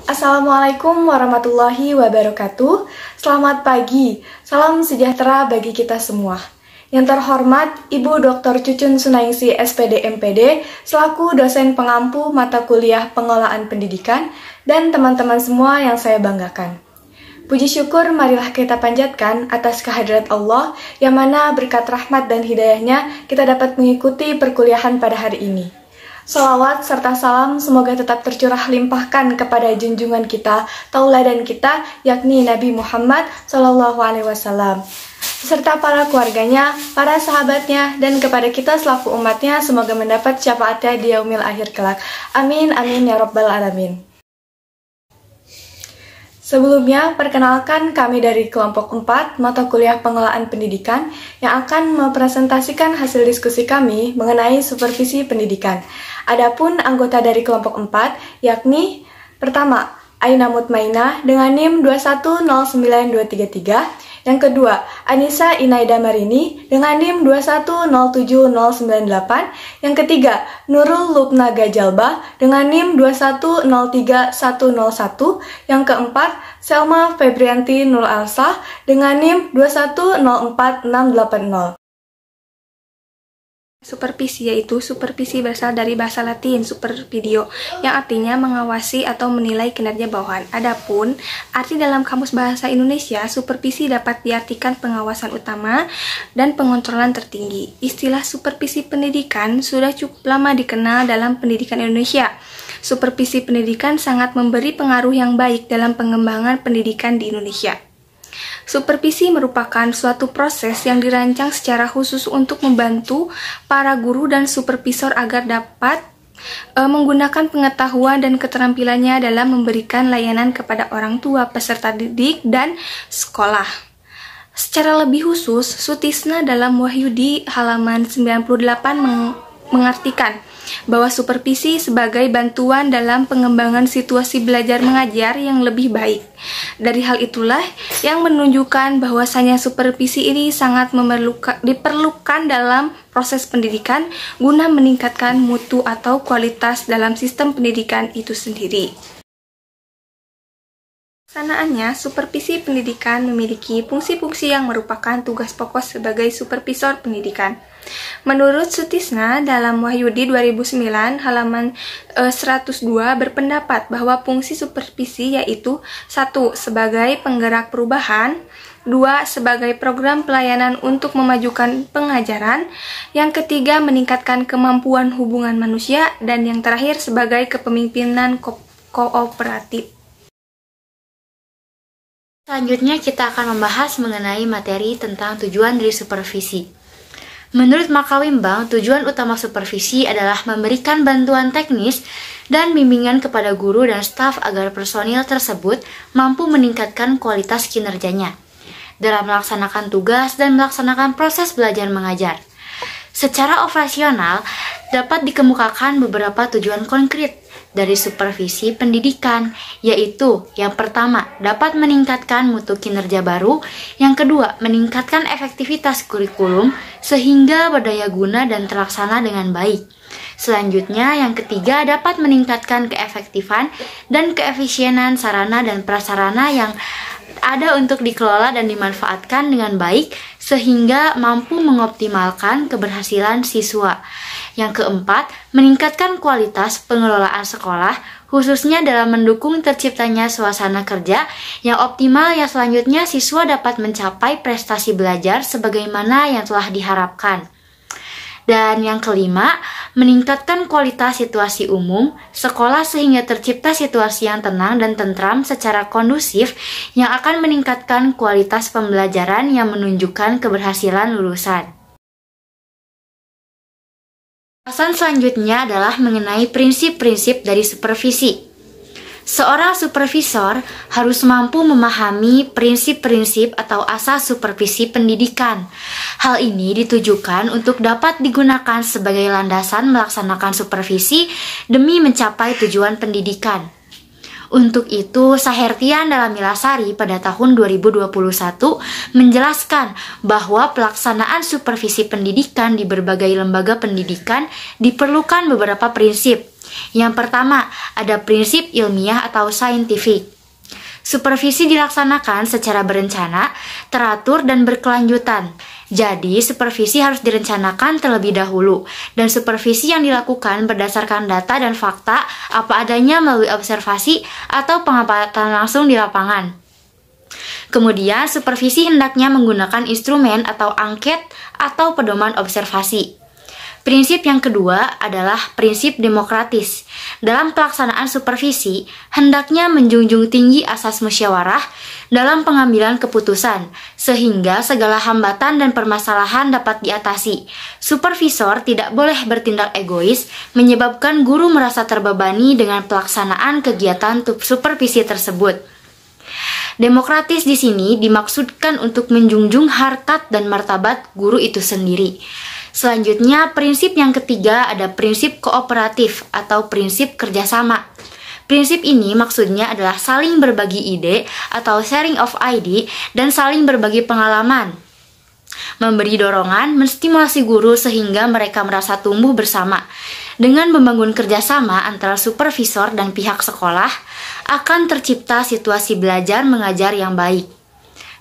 Assalamualaikum warahmatullahi wabarakatuh. Selamat pagi, salam sejahtera bagi kita semua. Yang terhormat Ibu Dr. Cucun Sunaingsi SPD MPD selaku dosen pengampu mata kuliah Pengelolaan Pendidikan dan teman-teman semua yang saya banggakan. Puji syukur marilah kita panjatkan atas kehadirat Allah yang mana berkat rahmat dan hidayahnya kita dapat mengikuti perkuliahan pada hari ini. Salawat serta salam semoga tetap tercurah limpahkan kepada junjungan kita, tauladan kita, yakni Nabi Muhammad SAW, serta para keluarganya, para sahabatnya, dan kepada kita selaku umatnya semoga mendapat syafaatnya di yaumil akhir kelak. Amin, amin, ya rabbal alamin. Sebelumnya, perkenalkan kami dari kelompok 4 mata kuliah Pengelolaan Pendidikan yang akan mempresentasikan hasil diskusi kami mengenai supervisi pendidikan. Adapun anggota dari kelompok 4 yakni pertama, Aina Mutmainah dengan NIM 2109233. Yang kedua, Anissa Inaida Marini dengan NIM 2107098. Yang ketiga, Nurul Lubna Gajalba dengan NIM 2103101. Yang keempat, Selma Febrianti Nur Alsah dengan NIM 2104680. Supervisi yaitu supervisi berasal dari bahasa Latin supervidio yang artinya mengawasi atau menilai kinerja bawahan. Adapun arti dalam Kamus Bahasa Indonesia, supervisi dapat diartikan pengawasan utama dan pengontrolan tertinggi. Istilah supervisi pendidikan sudah cukup lama dikenal dalam pendidikan Indonesia. Supervisi pendidikan sangat memberi pengaruh yang baik dalam pengembangan pendidikan di Indonesia. Supervisi merupakan suatu proses yang dirancang secara khusus untuk membantu para guru dan supervisor agar dapat menggunakan pengetahuan dan keterampilannya dalam memberikan layanan kepada orang tua, peserta didik, dan sekolah. Secara lebih khusus, Sutisna dalam Wahyu di halaman 98 mengartikan bahwa supervisi sebagai bantuan dalam pengembangan situasi belajar mengajar yang lebih baik. Dari hal itulah yang menunjukkan bahwasanya supervisi ini sangat diperlukan dalam proses pendidikan guna meningkatkan mutu atau kualitas dalam sistem pendidikan itu sendiri. Pelaksanaannya, supervisi pendidikan memiliki fungsi-fungsi yang merupakan tugas pokok sebagai supervisor pendidikan. Menurut Sutisna dalam Wahyudi 2009 halaman 102 berpendapat bahwa fungsi supervisi yaitu 1. Sebagai penggerak perubahan, 2. Sebagai program pelayanan untuk memajukan pengajaran, yang ketiga meningkatkan kemampuan hubungan manusia, dan yang terakhir sebagai kepemimpinan kooperatif. Selanjutnya kita akan membahas mengenai materi tentang tujuan dari supervisi. Menurut Makawimbang, tujuan utama supervisi adalah memberikan bantuan teknis dan bimbingan kepada guru dan staf agar personil tersebut mampu meningkatkan kualitas kinerjanya dalam melaksanakan tugas dan melaksanakan proses belajar mengajar. Secara operasional, dapat dikemukakan beberapa tujuan konkret dari supervisi pendidikan, yaitu yang pertama, dapat meningkatkan mutu kinerja baru, yang kedua, meningkatkan efektivitas kurikulum sehingga berdaya guna dan terlaksana dengan baik. Selanjutnya, yang ketiga, dapat meningkatkan keefektifan dan keefisienan sarana dan prasarana yang ada untuk dikelola dan dimanfaatkan dengan baik sehingga mampu mengoptimalkan keberhasilan siswa. Yang keempat, meningkatkan kualitas pengelolaan sekolah, khususnya dalam mendukung terciptanya suasana kerja yang optimal yang selanjutnya siswa dapat mencapai prestasi belajar sebagaimana yang telah diharapkan. Dan yang kelima, meningkatkan kualitas situasi umum sekolah sehingga tercipta situasi yang tenang dan tentram secara kondusif yang akan meningkatkan kualitas pembelajaran yang menunjukkan keberhasilan lulusan. Bahasan selanjutnya adalah mengenai prinsip-prinsip dari supervisi. Seorang supervisor harus mampu memahami prinsip-prinsip atau asas supervisi pendidikan. Hal ini ditujukan untuk dapat digunakan sebagai landasan melaksanakan supervisi demi mencapai tujuan pendidikan. Untuk itu, Sahertian Dalamilasari pada tahun 2021 menjelaskan bahwa pelaksanaan supervisi pendidikan di berbagai lembaga pendidikan diperlukan beberapa prinsip. Yang pertama, ada prinsip ilmiah atau scientific. Supervisi dilaksanakan secara berencana, teratur, dan berkelanjutan. Jadi, supervisi harus direncanakan terlebih dahulu, dan supervisi yang dilakukan berdasarkan data dan fakta apa adanya melalui observasi atau pengamatan langsung di lapangan. Kemudian, supervisi hendaknya menggunakan instrumen atau angket atau pedoman observasi. Prinsip yang kedua adalah prinsip demokratis. Dalam pelaksanaan supervisi, hendaknya menjunjung tinggi asas musyawarah dalam pengambilan keputusan, sehingga segala hambatan dan permasalahan dapat diatasi. Supervisor tidak boleh bertindak egois, menyebabkan guru merasa terbebani dengan pelaksanaan kegiatan supervisi tersebut. Demokratis di sini dimaksudkan untuk menjunjung harkat dan martabat guru itu sendiri. Selanjutnya, prinsip yang ketiga ada prinsip kooperatif atau prinsip kerjasama. Prinsip ini maksudnya adalah saling berbagi ide atau sharing of idea dan saling berbagi pengalaman. Memberi dorongan, menstimulasi guru sehingga mereka merasa tumbuh bersama. Dengan membangun kerjasama antara supervisor dan pihak sekolah, akan tercipta situasi belajar mengajar yang baik.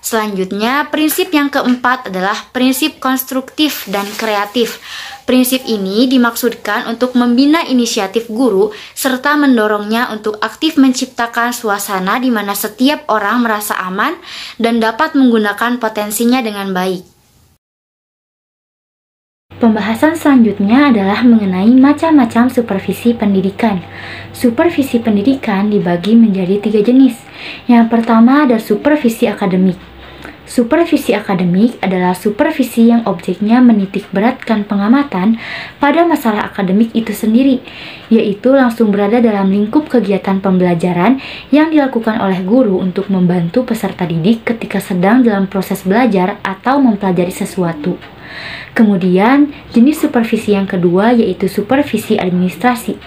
Selanjutnya, prinsip yang keempat adalah prinsip konstruktif dan kreatif. Prinsip ini dimaksudkan untuk membina inisiatif guru serta mendorongnya untuk aktif menciptakan suasana di mana setiap orang merasa aman dan dapat menggunakan potensinya dengan baik. Pembahasan selanjutnya adalah mengenai macam-macam supervisi pendidikan. Supervisi pendidikan dibagi menjadi 3 jenis. Yang pertama ada supervisi akademik. Supervisi akademik adalah supervisi yang objeknya menitik beratkan pengamatan pada masalah akademik itu sendiri, yaitu langsung berada dalam lingkup kegiatan pembelajaran yang dilakukan oleh guru untuk membantu peserta didik ketika sedang dalam proses belajar atau mempelajari sesuatu. Kemudian, jenis supervisi yang kedua yaitu supervisi administrasi.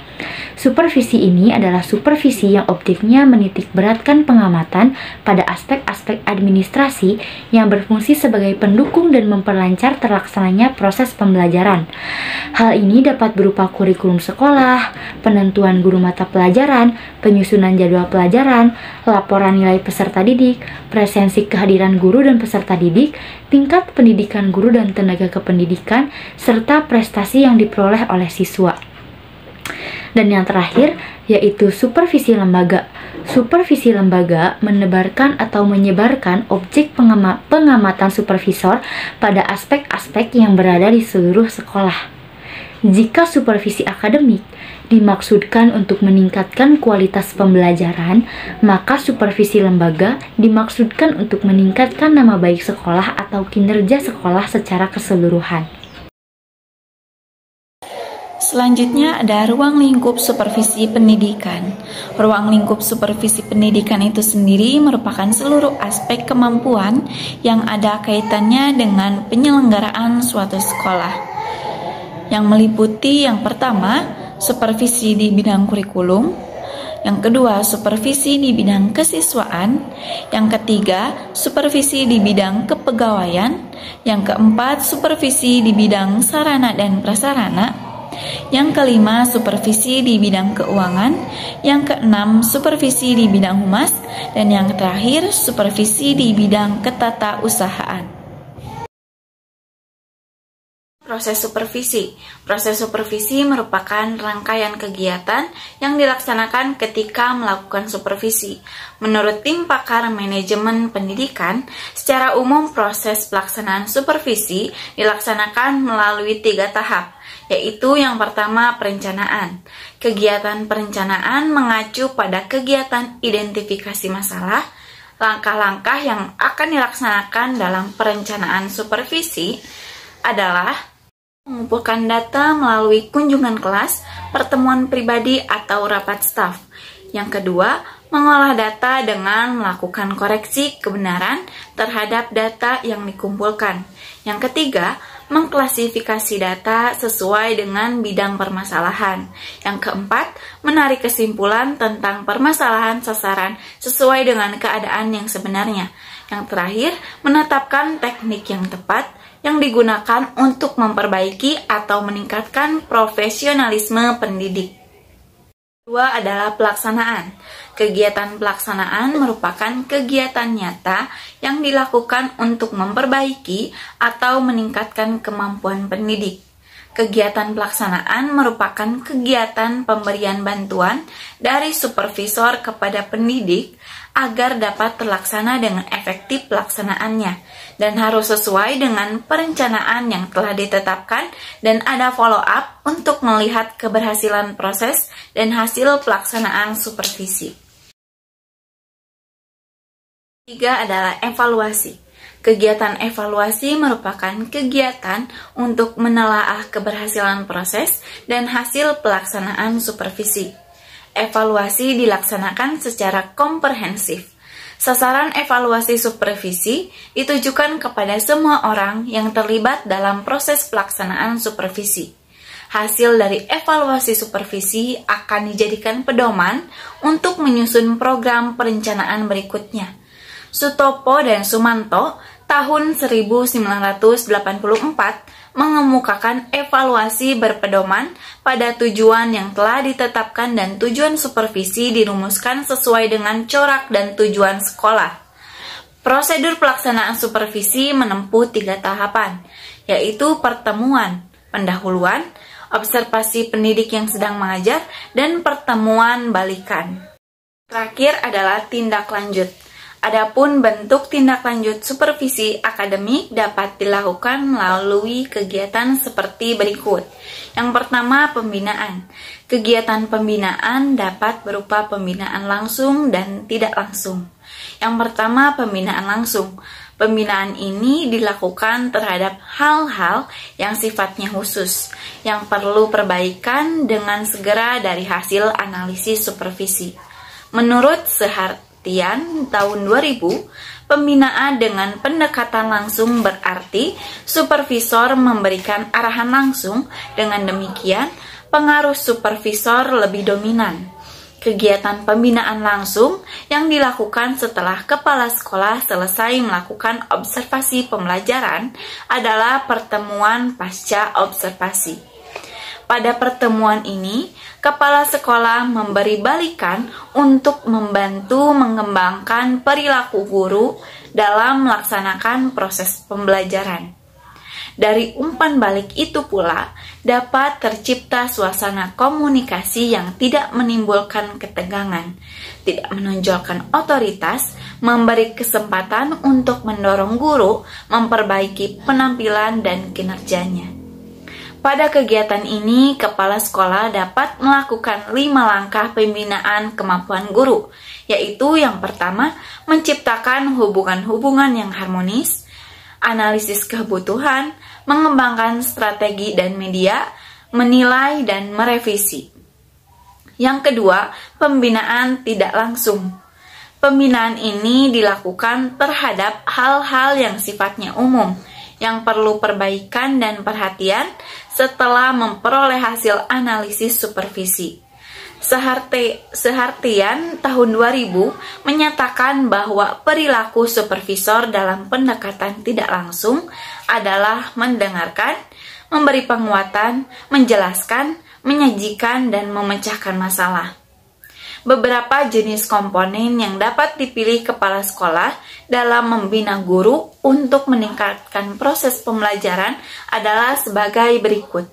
Supervisi ini adalah supervisi yang objeknya menitik beratkan pengamatan pada aspek-aspek administrasi yang berfungsi sebagai pendukung dan memperlancar terlaksananya proses pembelajaran. Hal ini dapat berupa kurikulum sekolah, penentuan guru mata pelajaran, penyusunan jadwal pelajaran, laporan nilai peserta didik, presensi kehadiran guru dan peserta didik, tingkat pendidikan guru dan tenaga kependidikan, serta prestasi yang diperoleh oleh siswa. Dan yang terakhir, yaitu supervisi lembaga. Supervisi lembaga menebarkan atau menyebarkan objek pengamatan supervisor pada aspek-aspek yang berada di seluruh sekolah. Jika supervisi akademik dimaksudkan untuk meningkatkan kualitas pembelajaran, maka supervisi lembaga dimaksudkan untuk meningkatkan nama baik sekolah atau kinerja sekolah secara keseluruhan. Selanjutnya ada ruang lingkup supervisi pendidikan. Ruang lingkup supervisi pendidikan itu sendiri merupakan seluruh aspek kemampuan yang ada kaitannya dengan penyelenggaraan suatu sekolah. Yang meliputi yang pertama, supervisi di bidang kurikulum. Yang kedua, supervisi di bidang kesiswaan. Yang ketiga, supervisi di bidang kepegawaian. Yang keempat, supervisi di bidang sarana dan prasarana. Yang kelima, supervisi di bidang keuangan. Yang keenam, supervisi di bidang humas. Dan yang terakhir, supervisi di bidang ketatausahaan. Proses supervisi. Proses supervisi merupakan rangkaian kegiatan yang dilaksanakan ketika melakukan supervisi. Menurut tim pakar manajemen pendidikan, secara umum proses pelaksanaan supervisi dilaksanakan melalui 3 tahap, yaitu yang pertama perencanaan. Kegiatan perencanaan mengacu pada kegiatan identifikasi masalah. Langkah-langkah yang akan dilaksanakan dalam perencanaan supervisi adalah mengumpulkan data melalui kunjungan kelas, pertemuan pribadi atau rapat staf. Yang kedua, mengolah data dengan melakukan koreksi kebenaran terhadap data yang dikumpulkan. Yang ketiga, mengklasifikasi data sesuai dengan bidang permasalahan. Yang keempat, menarik kesimpulan tentang permasalahan sasaran sesuai dengan keadaan yang sebenarnya. Yang terakhir, menetapkan teknik yang tepat yang digunakan untuk memperbaiki atau meningkatkan profesionalisme pendidik. Kedua adalah pelaksanaan. Kegiatan pelaksanaan merupakan kegiatan nyata yang dilakukan untuk memperbaiki atau meningkatkan kemampuan pendidik. Kegiatan pelaksanaan merupakan kegiatan pemberian bantuan dari supervisor kepada pendidik agar dapat terlaksana dengan efektif pelaksanaannya dan harus sesuai dengan perencanaan yang telah ditetapkan dan ada follow up untuk melihat keberhasilan proses dan hasil pelaksanaan supervisi. Tiga adalah evaluasi. Kegiatan evaluasi merupakan kegiatan untuk menelaah keberhasilan proses dan hasil pelaksanaan supervisi. Evaluasi dilaksanakan secara komprehensif. Sasaran evaluasi supervisi ditujukan kepada semua orang yang terlibat dalam proses pelaksanaan supervisi. Hasil dari evaluasi supervisi akan dijadikan pedoman untuk menyusun program perencanaan berikutnya. Sutopo dan Sumanto tahun 1984 mengemukakan evaluasi berpedoman pada tujuan yang telah ditetapkan dan tujuan supervisi dirumuskan sesuai dengan corak dan tujuan sekolah. Prosedur pelaksanaan supervisi menempuh 3 tahapan, yaitu pertemuan, pendahuluan, observasi pendidik yang sedang mengajar, dan pertemuan balikan. Terakhir adalah tindak lanjut. Adapun bentuk tindak lanjut supervisi akademik dapat dilakukan melalui kegiatan seperti berikut. Yang pertama, pembinaan. Kegiatan pembinaan dapat berupa pembinaan langsung dan tidak langsung. Yang pertama, pembinaan langsung. Pembinaan ini dilakukan terhadap hal-hal yang sifatnya khusus, yang perlu perbaikan dengan segera dari hasil analisis supervisi. Menurut tahun 2000, pembinaan dengan pendekatan langsung berarti supervisor memberikan arahan langsung, dengan demikian pengaruh supervisor lebih dominan. Kegiatan pembinaan langsung yang dilakukan setelah kepala sekolah selesai melakukan observasi pembelajaran adalah pertemuan pasca observasi. Pada pertemuan ini, kepala sekolah memberi balikan untuk membantu mengembangkan perilaku guru dalam melaksanakan proses pembelajaran. Dari umpan balik itu pula, dapat tercipta suasana komunikasi yang tidak menimbulkan ketegangan, tidak menonjolkan otoritas, memberi kesempatan untuk mendorong guru memperbaiki penampilan dan kinerjanya. Pada kegiatan ini, kepala sekolah dapat melakukan 5 langkah pembinaan kemampuan guru, yaitu yang pertama, menciptakan hubungan-hubungan yang harmonis, analisis kebutuhan, mengembangkan strategi dan media, menilai dan merevisi. Yang kedua, pembinaan tidak langsung. Pembinaan ini dilakukan terhadap hal-hal yang sifatnya umum, yang perlu perbaikan dan perhatian setelah memperoleh hasil analisis supervisi. Sehartian tahun 2000 menyatakan bahwa perilaku supervisor dalam pendekatan tidak langsung adalah mendengarkan, memberi penguatan, menjelaskan, menyajikan, dan memecahkan masalah. Beberapa jenis komponen yang dapat dipilih kepala sekolah dalam membina guru untuk meningkatkan proses pembelajaran adalah sebagai berikut.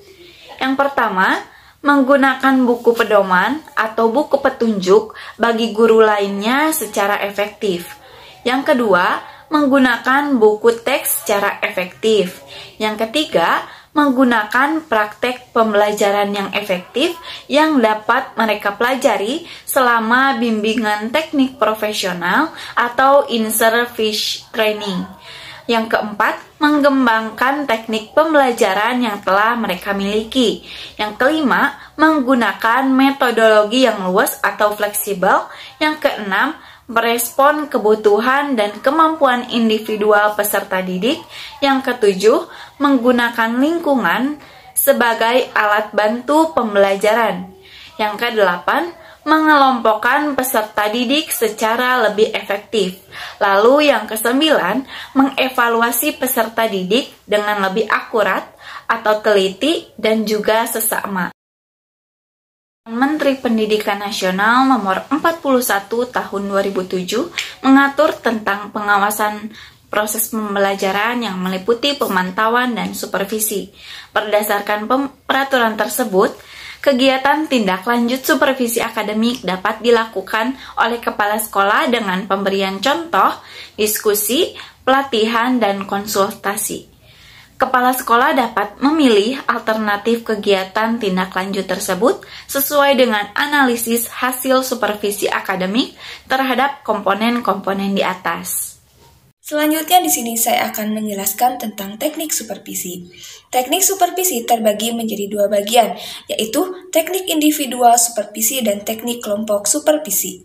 Yang pertama, menggunakan buku pedoman atau buku petunjuk bagi guru lainnya secara efektif. Yang kedua, menggunakan buku teks secara efektif. Yang ketiga, menggunakan praktek pembelajaran yang efektif yang dapat mereka pelajari selama bimbingan teknik profesional atau in-service training. Yang keempat, mengembangkan teknik pembelajaran yang telah mereka miliki. Yang kelima, menggunakan metodologi yang luas atau fleksibel. Yang keenam, merespon kebutuhan dan kemampuan individual peserta didik. Yang ketujuh, menggunakan lingkungan sebagai alat bantu pembelajaran. Yang kedelapan, mengelompokkan peserta didik secara lebih efektif. Lalu yang kesembilan, mengevaluasi peserta didik dengan lebih akurat atau teliti dan juga seksama. Menteri Pendidikan Nasional Nomor 41 Tahun 2007 mengatur tentang pengawasan proses pembelajaran yang meliputi pemantauan dan supervisi. Berdasarkan peraturan tersebut, kegiatan tindak lanjut supervisi akademik dapat dilakukan oleh kepala sekolah dengan pemberian contoh, diskusi, pelatihan, dan konsultasi. Kepala sekolah dapat memilih alternatif kegiatan tindak lanjut tersebut sesuai dengan analisis hasil supervisi akademik terhadap komponen-komponen di atas. Selanjutnya di sini saya akan menjelaskan tentang teknik supervisi. Teknik supervisi terbagi menjadi dua bagian, yaitu teknik individual supervisi dan teknik kelompok supervisi.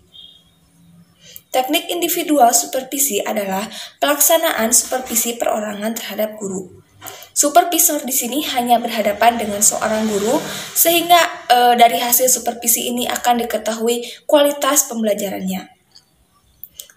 Teknik individual supervisi adalah pelaksanaan supervisi perorangan terhadap guru. Supervisor di sini hanya berhadapan dengan seorang guru, sehingga dari hasil supervisi ini akan diketahui kualitas pembelajarannya.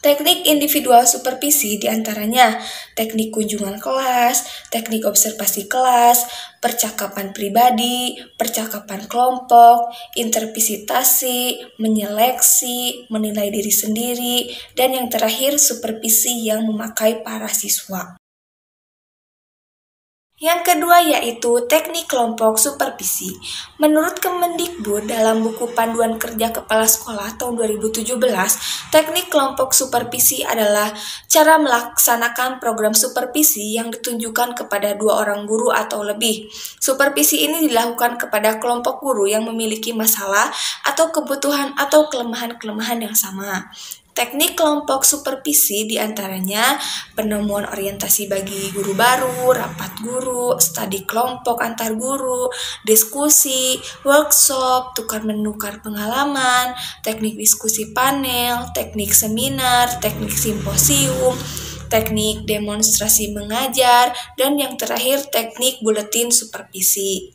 Teknik individual supervisi diantaranya teknik kunjungan kelas, teknik observasi kelas, percakapan pribadi, percakapan kelompok, intervisitasi, menyeleksi, menilai diri sendiri, dan yang terakhir supervisi yang memakai para siswa. Yang kedua yaitu teknik kelompok supervisi. Menurut Kemendikbud dalam buku Panduan Kerja Kepala Sekolah tahun 2017, teknik kelompok supervisi adalah cara melaksanakan program supervisi yang ditunjukkan kepada 2 orang guru atau lebih. Supervisi ini dilakukan kepada kelompok guru yang memiliki masalah atau kebutuhan atau kelemahan-kelemahan yang sama. Teknik kelompok supervisi diantaranya penemuan orientasi bagi guru baru, rapat guru, studi kelompok antar guru, diskusi, workshop, tukar-menukar pengalaman, teknik diskusi panel, teknik seminar, teknik simposium, teknik demonstrasi mengajar, dan yang terakhir teknik buletin supervisi.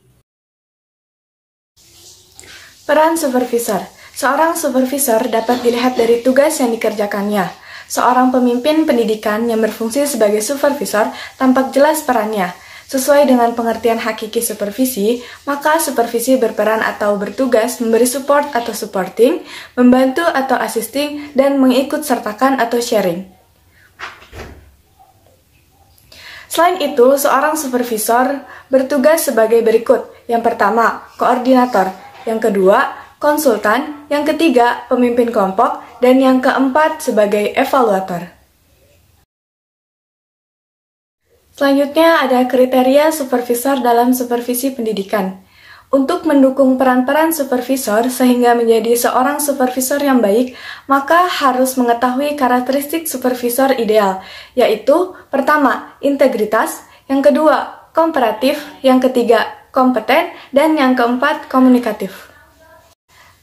Peran supervisor. Seorang supervisor dapat dilihat dari tugas yang dikerjakannya. Seorang pemimpin pendidikan yang berfungsi sebagai supervisor tampak jelas perannya. Sesuai dengan pengertian hakiki supervisi, maka supervisi berperan atau bertugas memberi support atau supporting, membantu atau assisting, dan mengikut sertakan atau sharing. Selain itu, seorang supervisor bertugas sebagai berikut. Yang pertama, koordinator. Yang kedua, konsultan, yang ketiga pemimpin kelompok, dan yang keempat sebagai evaluator. Selanjutnya ada kriteria supervisor dalam supervisi pendidikan. Untuk mendukung peran-peran supervisor sehingga menjadi seorang supervisor yang baik, maka harus mengetahui karakteristik supervisor ideal, yaitu pertama, integritas, yang kedua, kooperatif, yang ketiga, kompeten, dan yang keempat, komunikatif.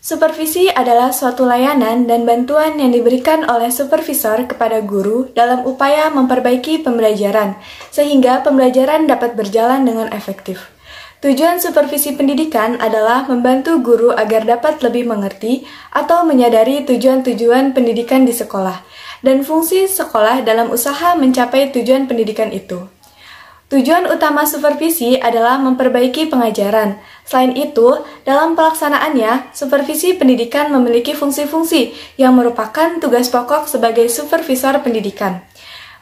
Supervisi adalah suatu layanan dan bantuan yang diberikan oleh supervisor kepada guru dalam upaya memperbaiki pembelajaran, sehingga pembelajaran dapat berjalan dengan efektif. Tujuan supervisi pendidikan adalah membantu guru agar dapat lebih mengerti atau menyadari tujuan-tujuan pendidikan di sekolah, dan fungsi sekolah dalam usaha mencapai tujuan pendidikan itu. Tujuan utama supervisi adalah memperbaiki pengajaran. Selain itu, dalam pelaksanaannya, supervisi pendidikan memiliki fungsi-fungsi yang merupakan tugas pokok sebagai supervisor pendidikan.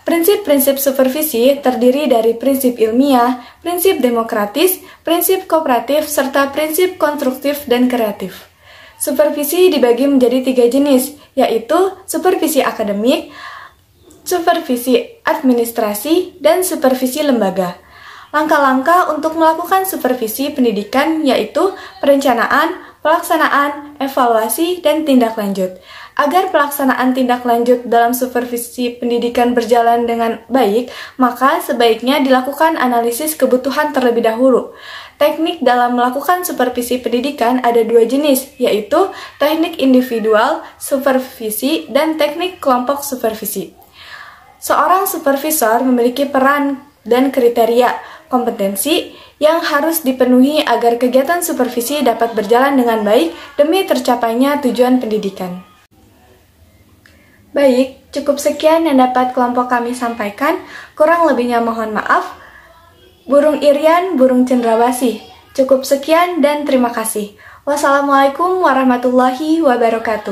Prinsip-prinsip supervisi terdiri dari prinsip ilmiah, prinsip demokratis, prinsip kooperatif, serta prinsip konstruktif dan kreatif. Supervisi dibagi menjadi 3 jenis, yaitu supervisi akademik, supervisi administrasi, dan supervisi lembaga. Langkah-langkah untuk melakukan supervisi pendidikan yaitu perencanaan, pelaksanaan, evaluasi, dan tindak lanjut. Agar pelaksanaan tindak lanjut dalam supervisi pendidikan berjalan dengan baik, maka sebaiknya dilakukan analisis kebutuhan terlebih dahulu. Teknik dalam melakukan supervisi pendidikan ada dua jenis, yaitu teknik individual supervisi dan teknik kelompok supervisi. Seorang supervisor memiliki peran dan kriteria kompetensi yang harus dipenuhi agar kegiatan supervisi dapat berjalan dengan baik demi tercapainya tujuan pendidikan. Baik, cukup sekian yang dapat kelompok kami sampaikan. Kurang lebihnya mohon maaf. Burung Irian, burung cendrawasih. Cukup sekian dan terima kasih. Wassalamualaikum warahmatullahi wabarakatuh.